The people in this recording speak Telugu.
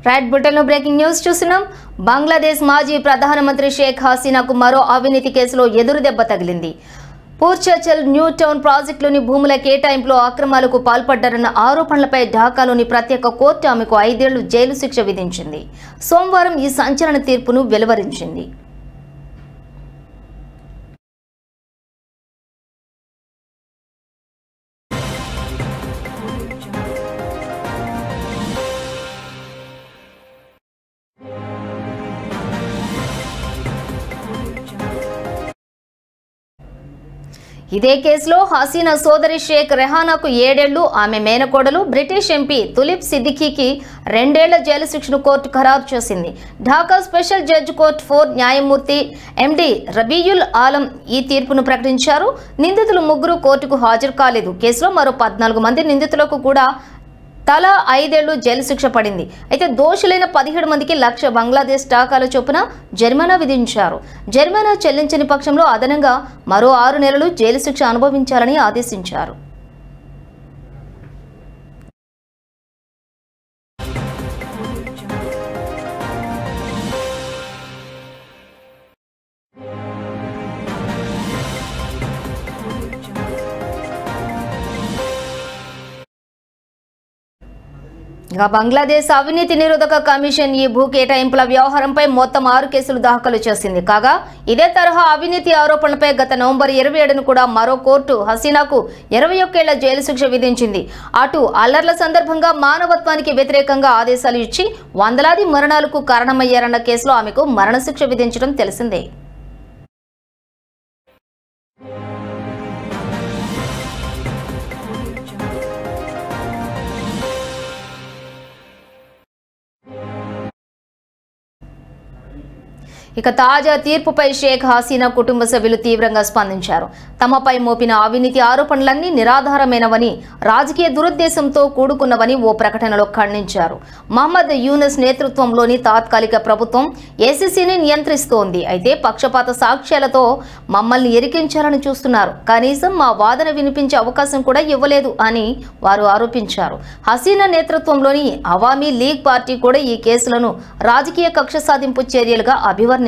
రైట్ బులెటిన్లో బ్రేకింగ్ న్యూస్ చూస్తున్నాం. బంగ్లాదేశ్ మాజీ ప్రధానమంత్రి షేక్ హసీనాకు మరో అవినీతి కేసులో ఎదురు దెబ్బ తగిలింది. పూర్చచల్ న్యూ టౌన్ ప్రాజెక్టులోని భూముల కేటాయింపులో అక్రమాలకు పాల్పడ్డారన్న ఆరోపణలపై ఢాకాలోని ప్రత్యేక కోర్టు ఆమెకు 5 ఏళ్లు జైలు శిక్ష విధించింది. సోమవారం ఈ సంచలన తీర్పును వెలువరించింది. ఇదే కేసులో హసీనా సోదరి షేక్ రెహానాకు 7 ఏళ్లు, ఆమె మేనకోడలు బ్రిటిష్ ఎంపీ తులిప్ సిద్దికీకి 2 ఏళ్ల జైలు శిక్షను కోర్టు ఖరారు చేసింది. ఢాకా స్పెషల్ జడ్జి కోర్టు 4 న్యాయమూర్తి ఎండి రబీయుల్ ఆలం ఈ తీర్పును ప్రకటించారు. నిందితులు 3 కోర్టుకు హాజరు కాలేదు. కేసులో మరో 14 మంది నిందితులకు కూడా తలా 5 ఏళ్లు జైలు శిక్ష పడింది. అయితే దోషులైన 17 మందికి $1,00,000 బంగ్లాదేశ్ టాకాల చొప్పున జరిమానా విధించారు. జరిమానా చెల్లించని పక్షంలో అదనంగా మరో 6 నెలలు జైలు శిక్ష అనుభవించాలని ఆదేశించారు. బంగ్లాదేశ్ అవినీతి నిరోధక కమిషన్ ఈ భూ కేటాయింపుల వ్యవహారంపై మొత్తం 6 కేసులు దాఖలు చేసింది. కాగా ఇదే తరహా అవినీతి ఆరోపణలపై గత నవంబర్ 27ను కూడా మరో కోర్టు హసీనాకు 21 ఏళ్ల జైలు శిక్ష విధించింది. అటు అల్లర్ల సందర్భంగా మానవత్వానికి వ్యతిరేకంగా ఆదేశాలు ఇచ్చి వందలాది మరణాలకు కారణమయ్యారన్న కేసులో ఆమెకు మరణశిక్ష విధించడం తెలిసిందే. ఇక తాజా తీర్పుపై షేక్ హసీనా కుటుంబ సభ్యులు తీవ్రంగా స్పందించారు. తమపై మోపిన అవినీతి ఆరోపణలన్నీ నిరాధారమైనవని, రాజకీయ దురుద్దేశంతో కూడుకున్నవని ఓ ప్రకటనలో ఖండించారు. మహమ్మద్ యూనస్ నేతృత్వంలోని తాత్కాలిక ప్రభుత్వం ఏసీసీని నియంత్రిస్తోంది. అయితే పక్షపాత సాక్ష్యాలతో మమ్మల్ని ఇరికించాలని చూస్తున్నారు. కనీసం మా వాదన వినిపించే అవకాశం కూడా ఇవ్వలేదు అని వారు ఆరోపించారు. హసీనా నేతృత్వంలోని అవామీ లీగ్ పార్టీ కూడా ఈ కేసులను రాజకీయ కక్ష సాధింపు చర్యలుగా అభివర్ణించింది.